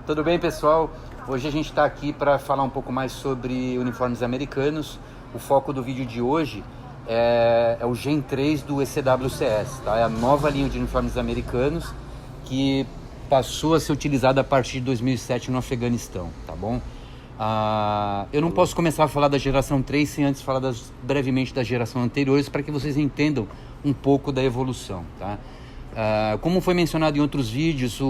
Tudo bem, pessoal? Hoje a gente está aqui para falar um pouco mais sobre uniformes americanos. O foco do vídeo de hoje é o Gen 3 do ECWCS, tá? É a nova linha de uniformes americanos que passou a ser utilizada a partir de 2007 no Afeganistão, tá bom? Eu não posso começar a falar da geração 3 sem antes falar brevemente das gerações anteriores, para que vocês entendam um pouco da evolução, tá? Como foi mencionado em outros vídeos,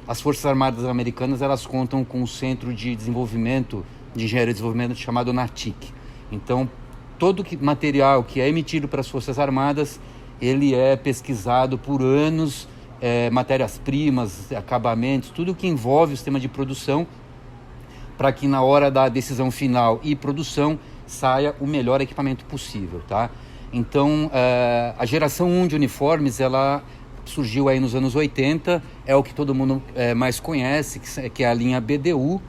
as Forças Armadas Americanas, elas contam com um centro de desenvolvimento, de engenharia de desenvolvimento chamado NATIC. Então, todo material que é emitido para as Forças Armadas, ele é pesquisado por anos, matérias-primas, acabamentos, tudo que envolve o sistema de produção, para que na hora da decisão final e produção saia o melhor equipamento possível, tá? Então, a geração 1 de uniformes, ela surgiu aí nos anos 80, é o que todo mundo mais conhece, que é a linha BDU,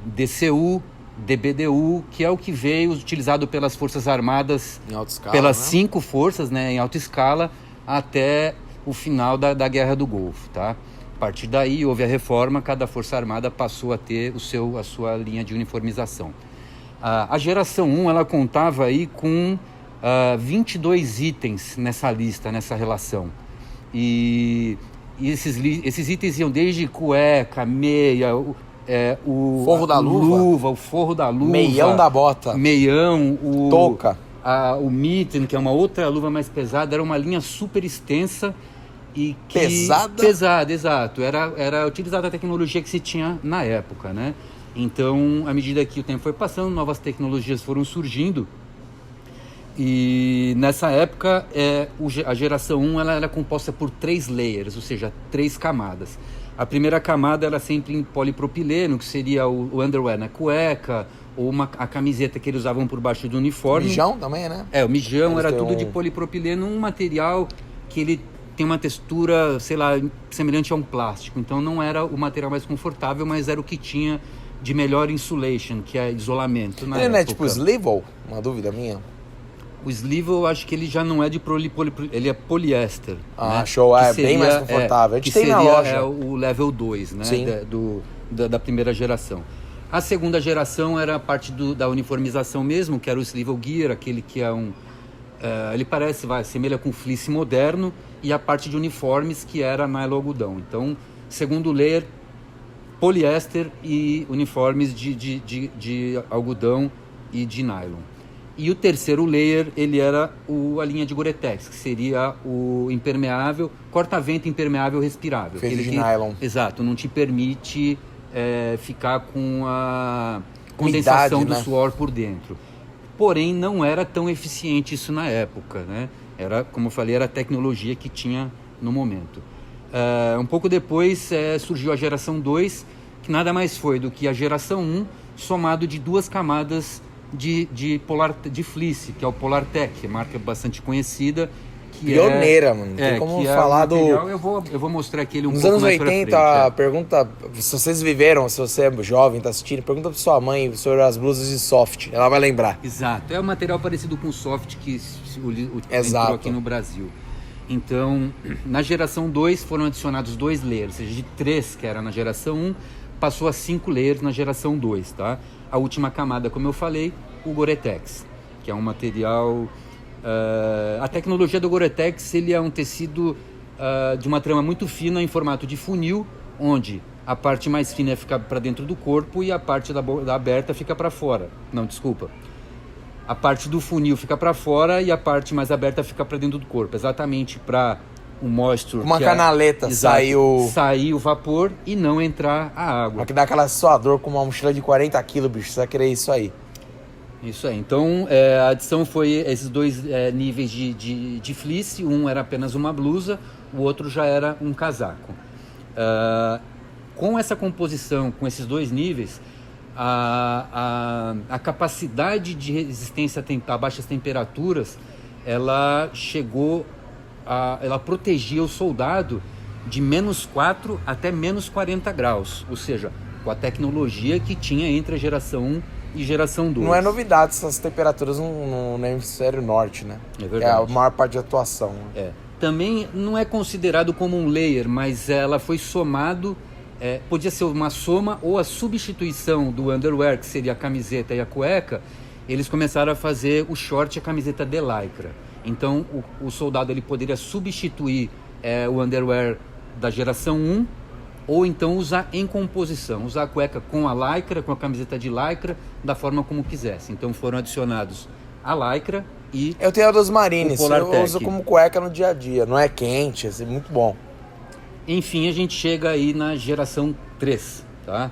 DCU, DBDU, que é o que veio utilizado pelas Forças Armadas, em alta escala, pelas 5 forças, né, em alta escala, até o final da Guerra do Golfo, tá? A partir daí houve a reforma, cada Força Armada passou a ter a sua linha de uniformização. A geração 1, ela contava aí com 22 itens nessa lista, nessa relação. E esses itens iam desde cueca, meia, o forro da luva, o forro da luva, meião da bota, meião, touca, o mitten, que é uma outra luva mais pesada. Era uma linha super extensa e pesada, exato. Era utilizada a tecnologia que se tinha na época, né? Então, à medida que o tempo foi passando, novas tecnologias foram surgindo. E nessa época, a geração 1 ela era composta por 3 layers, ou seja, 3 camadas. A primeira camada era sempre em polipropileno, que seria o underwear na cueca, ou a camiseta que eles usavam por baixo do uniforme. Mijão também, né? O mijão era tudo de polipropileno, um material que ele tem uma textura, sei lá, semelhante a um plástico. Então não era o material mais confortável, mas era o que tinha de melhor insulation, que é isolamento. Ele não é tipo Slivel? Uma dúvida minha. O Slivel, eu acho que ele já não é de ele é poliéster. Né? Show, bem mais confortável. A gente tem na loja. O level 2, né? Sim. Da primeira geração. A segunda geração era a parte da uniformização mesmo, que era o Slivel Gear, aquele que é ele assemelha com o fleece moderno, e a parte de uniformes, que era nylon algodão. Então, segundo layer, poliéster e uniformes de algodão e de nylon. E o terceiro layer, ele era a linha de Gore-Tex, que seria o impermeável, corta-vento impermeável respirável. Feito de nylon. Exato, não te permite ficar com a condensação do suor por dentro. Porém, não era tão eficiente isso na época, né? Como eu falei, era a tecnologia que tinha no momento. Um pouco depois surgiu a geração 2, que nada mais foi do que a geração 1 somado de 2 camadas de fleece, que é o Polartec, marca bastante conhecida. Pioneira, mano. Tem como falar do... Eu vou mostrar aqui ele um Nos pouco anos mais 80, pra frente. Pergunta, se vocês viveram, se você é jovem, tá assistindo, pergunta pra sua mãe sobre as blusas de soft, ela vai lembrar. Exato, é um material parecido com o soft que Exato. entrou aqui no Brasil. Então, na geração 2 foram adicionados 2 layers, ou seja, de 3 que era na geração 1, passou a 5 layers na geração 2, tá? A última camada, como eu falei, o Gore-Tex, que é um material... a tecnologia do Gore-Tex, ele é um tecido de uma trama muito fina em formato de funil, onde a parte mais fina fica para dentro do corpo e a parte da aberta fica para fora. Não, desculpa. A parte do funil fica para fora e a parte mais aberta fica para dentro do corpo, exatamente para o moisture, uma canaleta, sair o vapor e não entrar a água. Aqui dá aquela suador com uma mochila de 40 kg, bicho, você vai querer isso aí. Isso aí. Então, a adição foi esses 2 níveis de fleece. Um era apenas uma blusa, o outro já era um casaco. Com essa composição, com esses 2 níveis, a capacidade de resistência a baixas temperaturas, ela ela protegia o soldado de -4 até -40 graus, ou seja, com a tecnologia que tinha entre a geração 1 e geração 2. Não é novidade essas temperaturas no hemisfério norte, né? É verdade. É a maior parte de atuação. Também não é considerado como um layer, mas ela foi somado podia ser uma soma ou a substituição do underwear, que seria a camiseta e a cueca. Eles começaram a fazer o short e a camiseta de lycra. Então o soldado ele poderia substituir o underwear da geração 1, ou então usar em composição, usar a cueca com a lycra, com a camiseta de lycra, da forma como quisesse. Então foram adicionados a lycra e eu tenho a dos Marines, o eu uso como cueca no dia a dia, não é quente, é muito bom. Enfim, a gente chega aí na geração 3, tá?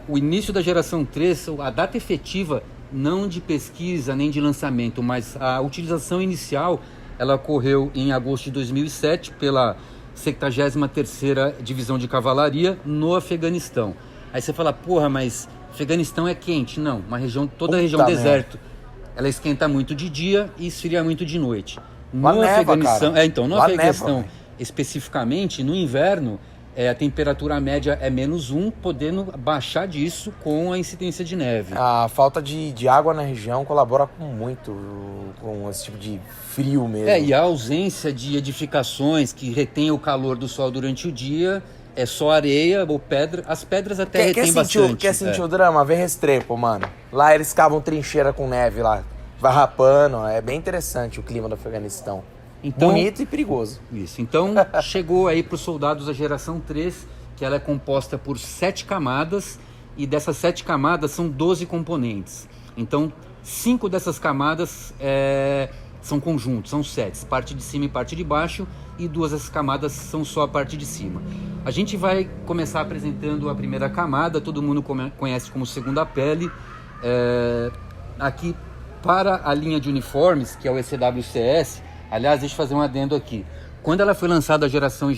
O início da geração 3, a data efetiva, não de pesquisa nem de lançamento, mas a utilização inicial, ela ocorreu em agosto de 2007 pela 73ª Divisão de Cavalaria no Afeganistão. Aí você fala, porra, mas Afeganistão é quente? Não, toda a região deserto, ela esquenta muito de dia e esfria muito de noite. No Afeganistão, no Afeganistão especificamente, no inverno, a temperatura média é -1, podendo baixar disso com a incidência de neve. A falta de água na região colabora muito com esse tipo de frio mesmo. E a ausência de edificações que retêm o calor do sol durante o dia, é só areia ou pedra. As pedras até retêm bastante. Quer sentir o drama? Vê Restrepo, mano. Lá eles cavam trincheira com neve lá, vai rapando. É bem interessante o clima do Afeganistão. Então, bonito e perigoso. Isso. Então, chegou aí para os soldados a geração 3, que ela é composta por 7 camadas, e dessas 7 camadas são 12 componentes. Então, 5 dessas camadas são conjuntos, são sets, parte de cima e parte de baixo, e 2 dessas camadas são só a parte de cima. A gente vai começar apresentando a primeira camada, todo mundo conhece como segunda pele. Aqui, para a linha de uniformes, que é o ECWCS, aliás, deixa eu fazer um adendo aqui. Quando ela foi lançada a geração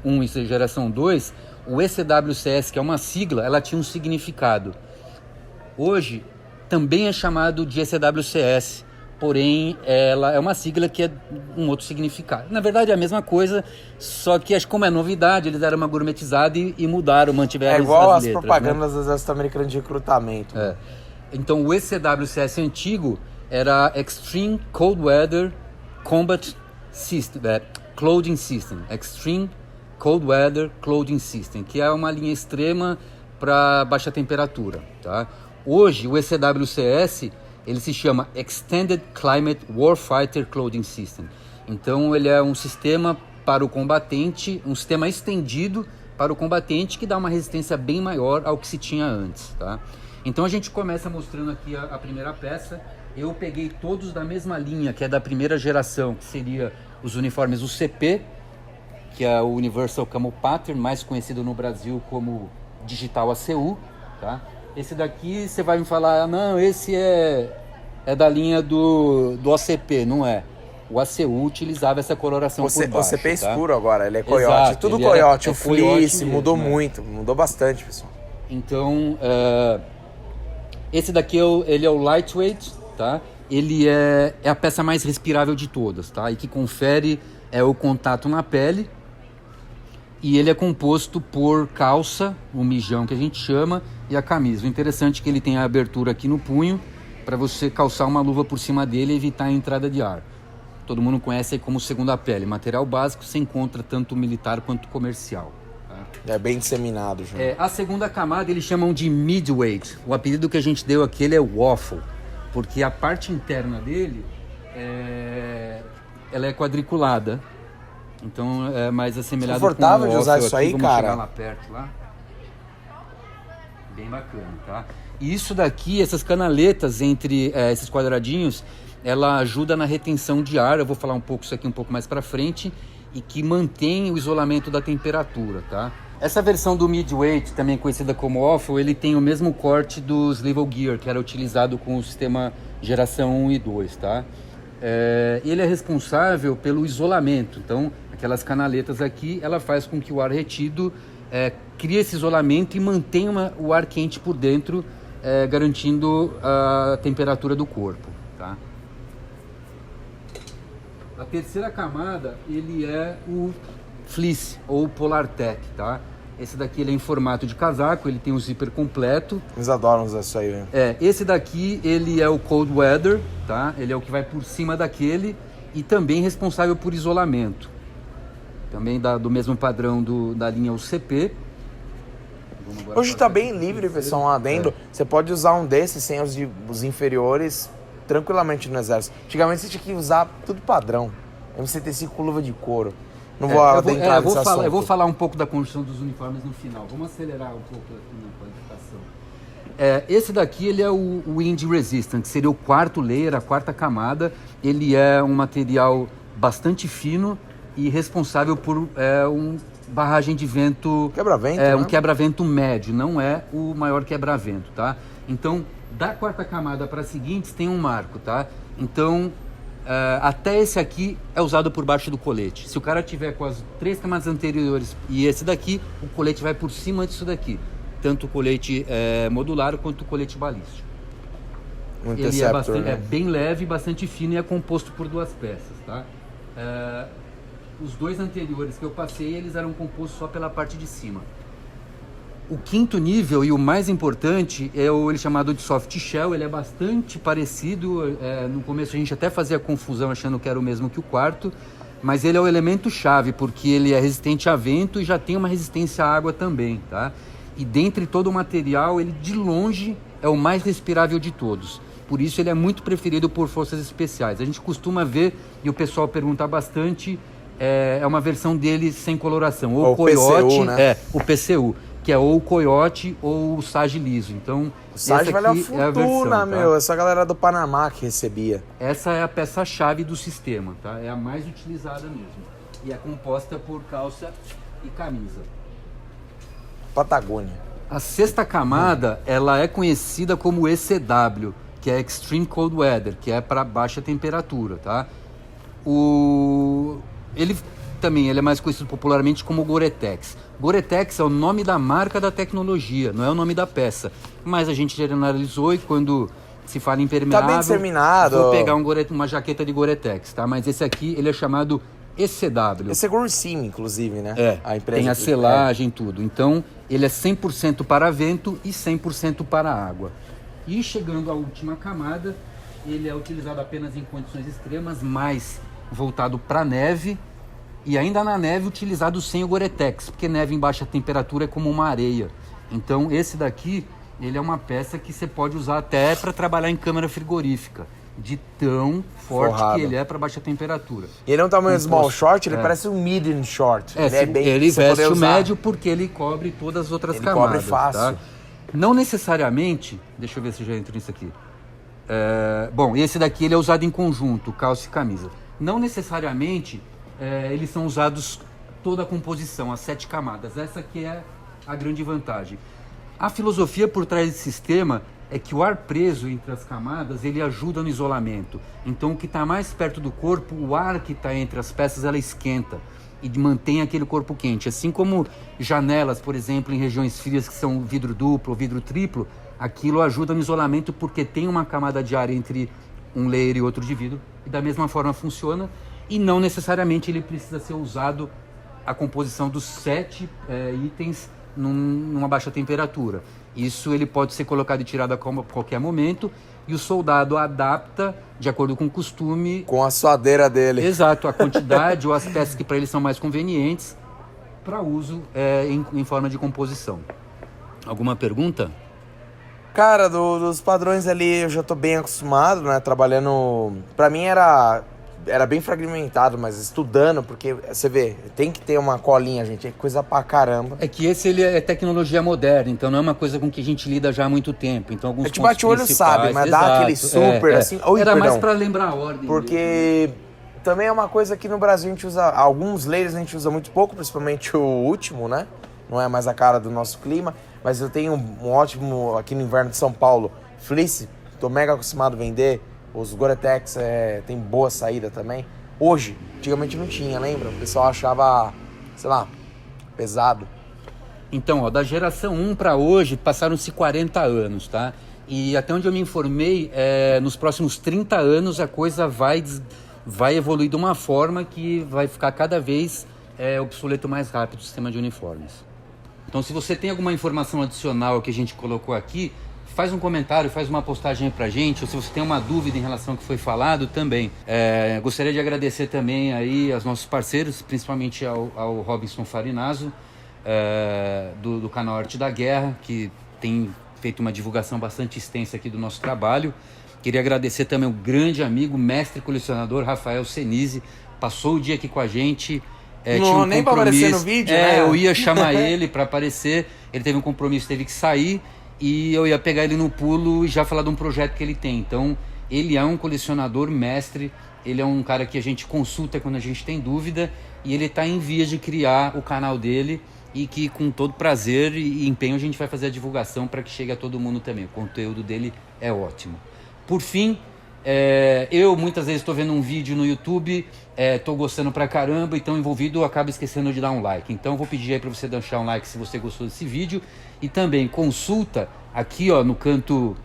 1 e geração 2, o ECWCS, que é uma sigla, ela tinha um significado. Hoje, também é chamado de ECWCS, porém, ela é uma sigla que é um outro significado. Na verdade, é a mesma coisa, só que como é novidade, eles deram uma gourmetizada e mudaram, mantiveram as letras. É igual as propagandas do Exército Americano de recrutamento. Então, o ECWCS antigo era Extreme Cold Weather Combat System, Clothing System, Extreme Cold Weather Clothing System, que é uma linha extrema para baixa temperatura, tá? Hoje, o ECWCS, ele se chama Extended Climate Warfighter Clothing System. Então, ele é um sistema para o combatente, um sistema estendido para o combatente que dá uma resistência bem maior ao que se tinha antes, tá? Então, a gente começa mostrando aqui a primeira peça. Eu peguei todos da mesma linha, que é da primeira geração, que seria os uniformes UCP, que é o Universal Camo Pattern, mais conhecido no Brasil como Digital ACU, tá? Esse daqui você vai me falar, não, esse é da linha do OCP, não é. O ACU utilizava essa coloração por baixo. O CP é escuro agora, ele é coiote. Exato, tudo coiote, o fleece, mudou muito, mudou bastante, pessoal. Então, esse daqui ele é o lightweight, tá? Ele é a peça mais respirável de todas, tá? E que confere o contato na pele. E ele é composto por calça, o mijão que a gente chama, e a camisa. O interessante é que ele tem a abertura aqui no punho para você calçar uma luva por cima dele e evitar a entrada de ar. Todo mundo conhece aí como segunda pele. Material básico, você encontra tanto militar quanto comercial. É bem disseminado, João. A segunda camada eles chamam de midweight. O apelido que a gente deu aqui ele é waffle, porque a parte interna dele ela é quadriculada. Então é mais assemelhado com o confortável de usar isso aí, vamos cara. Chegar lá perto, lá. Bem bacana, tá? E isso daqui, essas canaletas entre esses quadradinhos, ela ajuda na retenção de ar. Eu vou falar um pouco isso aqui um pouco mais para frente, e que mantém o isolamento da temperatura, tá? Essa versão do midweight, também conhecida como waffle, ele tem o mesmo corte do swivel gear, que era utilizado com o sistema geração 1 e 2, tá? Ele é responsável pelo isolamento. Então, aquelas canaletas aqui, ela faz com que o ar retido crie esse isolamento e mantenha o ar quente por dentro, garantindo a temperatura do corpo, tá? A terceira camada, ele é o fleece ou Polartec, tá? Esse daqui ele é em formato de casaco, ele tem um zíper completo. Eles adoram usar isso aí, né? Esse daqui, ele é o Cold Weather, tá? Ele é o que vai por cima daquele e também responsável por isolamento. também do mesmo padrão da linha UCP. Hoje tá bem livre, pessoal, um adendo. Você pode usar um desses sem os inferiores tranquilamente no exército. Antigamente você tinha que usar tudo padrão. MC-35 com luva de couro. Não vou adentrar nesse assunto. Eu vou falar um pouco da construção dos uniformes no final. Vamos acelerar um pouco aqui na qualificação. Esse daqui ele é o Wind Resistant, que seria o quarto layer, a quarta camada. Ele é um material bastante fino e responsável por barragem de vento... Quebra-vento, um quebra-vento médio, não é o maior quebra-vento, tá? Então, da quarta camada para as seguintes tem um marco, tá? Então, até esse aqui é usado por baixo do colete. Se o cara tiver com as 3 camadas anteriores e esse daqui, o colete vai por cima disso daqui. Tanto o colete modular quanto o colete balístico. Ele é bem leve, bastante fino e é composto por 2 peças, tá? Os 2 anteriores que eu passei, eles eram compostos só pela parte de cima. O quinto nível e o mais importante é ele chamado de soft shell. Ele é bastante parecido. No começo a gente até fazia confusão achando que era o mesmo que o quarto, mas ele é o elemento chave porque ele é resistente a vento e já tem uma resistência à água também, tá? E dentre todo o material, ele de longe é o mais respirável de todos. Por isso ele é muito preferido por forças especiais. A gente costuma ver, e o pessoal pergunta bastante, é uma versão dele sem coloração. Ou o Coyote, PCU, né? O PCU, que é ou o Coyote ou o Sage liso. Então, o Sage vale a fortuna, meu. Essa galera do Panamá que recebia. Essa é a peça-chave do sistema, tá? É a mais utilizada mesmo. E é composta por calça e camisa. Patagônia. A sexta camada, ela é conhecida como ECW, que é Extreme Cold Weather, que é para baixa temperatura, tá? Ele é mais conhecido popularmente como Gore-Tex. Gore-Tex é o nome da marca da tecnologia, não é o nome da peça. Mas a gente generalizou e quando se fala impermeável... Tá bem disseminado. Vou pegar uma jaqueta de Gore-Tex, tá? Mas esse aqui, ele é chamado ECW. Esse é Gursim, inclusive, né? A empresa tem a selagem e tudo. Então, ele é 100% para vento e 100% para água. E chegando à última camada, ele é utilizado apenas em condições extremas, mais voltado para neve. E ainda na neve utilizado sem o Gore-Tex, porque neve em baixa temperatura é como uma areia. Então esse daqui, ele é uma peça que você pode usar até para trabalhar em câmara frigorífica, de tão forte que ele é para baixa temperatura. E ele é um tamanho small short, ele parece um medium short. Ele veste o médio porque ele cobre todas as outras camadas. Ele cobre fácil. Tá? Não necessariamente, deixa eu ver se já entro nisso aqui. Esse daqui ele é usado em conjunto, calça e camisa. Não necessariamente... eles são usados toda a composição, as 7 camadas. Essa que é a grande vantagem. A filosofia por trás desse sistema é que o ar preso entre as camadas, ele ajuda no isolamento. Então, o que está mais perto do corpo, o ar que está entre as peças, ela esquenta e mantém aquele corpo quente. Assim como janelas, por exemplo, em regiões frias que são vidro duplo ou vidro triplo, aquilo ajuda no isolamento porque tem uma camada de ar entre um layer e outro de vidro. E da mesma forma funciona. E não necessariamente ele precisa ser usado a composição dos 7 itens numa baixa temperatura. Isso ele pode ser colocado e tirado a qualquer momento e o soldado adapta de acordo com o costume. Com a suadeira dele. Exato, a quantidade ou as peças que para ele são mais convenientes para uso em forma de composição. Alguma pergunta? Cara, dos padrões ali eu já tô bem acostumado, né? Trabalhando... Pra mim era bem fragmentado, mas estudando, porque você vê, tem que ter uma colinha, gente, é coisa pra caramba. É que ele é tecnologia moderna, então não é uma coisa com que a gente lida já há muito tempo. Então alguns a gente bate o olho, sabe, mas dá aquele super, assim... Era mais pra lembrar a ordem. Porque também é uma coisa que no Brasil a gente usa, alguns layers a gente usa muito pouco, principalmente o último, né? Não é mais a cara do nosso clima, mas eu tenho um ótimo, aqui no inverno de São Paulo, fleece, tô mega acostumado a vender. Os Gore-Tex tem boa saída também. Hoje, antigamente não tinha, lembra? O pessoal achava, sei lá, pesado. Então, da geração 1 para hoje, passaram-se 40 anos, tá? E até onde eu me informei, nos próximos 30 anos a coisa vai evoluir de uma forma que vai ficar cada vez obsoleto mais rápido o sistema de uniformes. Então, se você tem alguma informação adicional que a gente colocou aqui, faz um comentário, faz uma postagem aí pra gente, ou se você tem uma dúvida em relação ao que foi falado também. Gostaria de agradecer também aí aos nossos parceiros, principalmente ao Robinson Farinazo, do canal Arte da Guerra, que tem feito uma divulgação bastante extensa aqui do nosso trabalho. Queria agradecer também o grande amigo, mestre colecionador Rafael Senise, passou o dia aqui com a gente. Não, nem para aparecer no vídeo, né? Eu ia chamar ele para aparecer, ele teve um compromisso, teve que sair, e eu ia pegar ele no pulo e já falar de um projeto que ele tem. Então, ele é um colecionador mestre, ele é um cara que a gente consulta quando a gente tem dúvida, e ele está em vias de criar o canal dele, e que com todo prazer e empenho a gente vai fazer a divulgação para que chegue a todo mundo também. O conteúdo dele é ótimo. Por fim, eu muitas vezes estou vendo um vídeo no YouTube, estou gostando pra caramba, então envolvido eu acabo esquecendo de dar um like. Então eu vou pedir aí para você deixar um like se você gostou desse vídeo, e também consulta aqui, ó, no canto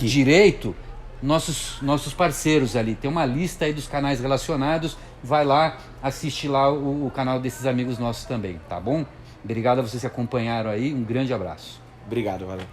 direito, nossos parceiros ali. Tem uma lista aí dos canais relacionados, vai lá, assiste lá o canal desses amigos nossos também, tá bom? Obrigado a vocês que acompanharam aí, um grande abraço. Obrigado, valeu.